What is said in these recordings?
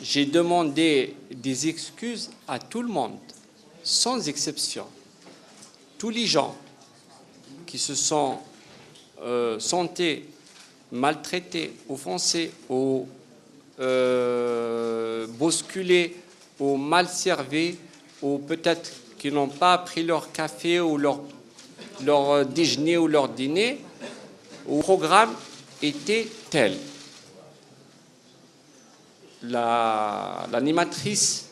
j'ai demandé des excuses à tout le monde, sans exception. Tous les gens qui se sont sentis maltraités, offensés, ou bousculés, ou mal servis, ou peut-être qui n'ont pas pris leur café ou leur déjeuner ou leur dîner, le programme était tel. L'animatrice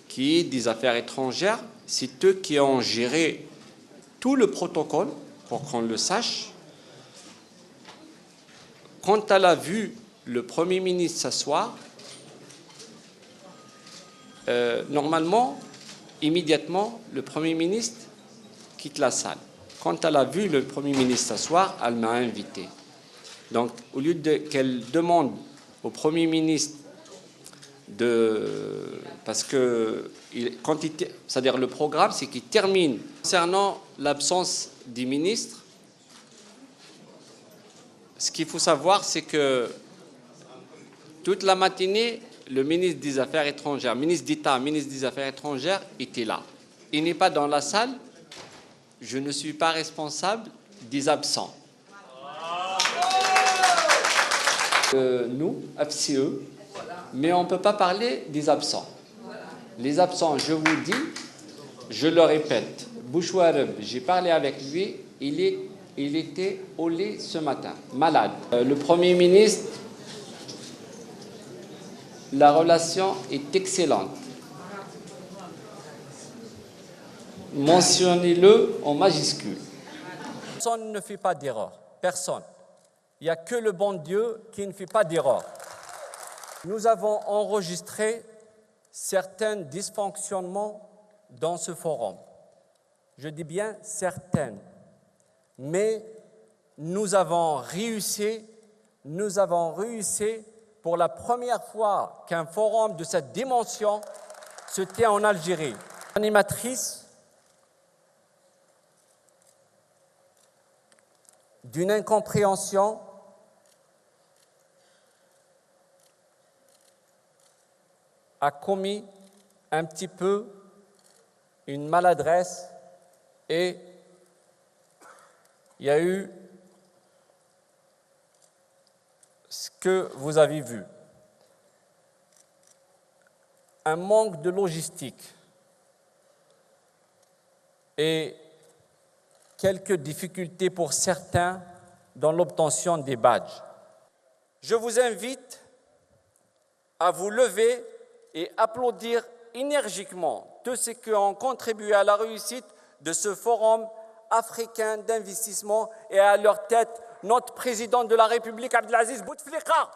qui est des affaires étrangères, c'est eux qui ont géré tout le protocole pour qu'on le sache. Quand elle a vu le Premier ministre s'asseoir, normalement, immédiatement, le Premier ministre quitte la salle. Quand elle a vu le Premier ministre s'asseoir, elle m'a invité. Donc, au lieu qu'elle demande au Premier ministre parce que c'est-à-dire le programme, c'est qu'il termine. Concernant l'absence des ministres, ce qu'il faut savoir, c'est que toute la matinée, le ministre des Affaires étrangères, ministre d'État, ministre des Affaires étrangères était là. Il n'est pas dans la salle. Je ne suis pas responsable des absents. Nous, FCE, mais on ne peut pas parler des absents. Les absents, je vous dis, je le répète, Bouchouareb, j'ai parlé avec lui, il était au lit ce matin, malade. Le Premier ministre, la relation est excellente. Mentionnez-le en majuscule. Personne ne fait pas d'erreur. Personne. Il n'y a que le bon Dieu qui ne fait pas d'erreur. Nous avons enregistré certains dysfonctionnements dans ce forum. Je dis bien certains. Mais nous avons réussi pour la première fois qu'un forum de cette dimension se tient en Algérie. L'animatrice d'une incompréhension a commis un petit peu une maladresse et il y a eu ce que vous avez vu. Un manque de logistique et quelques difficultés pour certains dans l'obtention des badges. Je vous invite à vous lever et applaudir énergiquement tous ceux qui ont contribué à la réussite de ce forum africain d'investissement et à leur tête notre président de la République, Abdelaziz Bouteflika.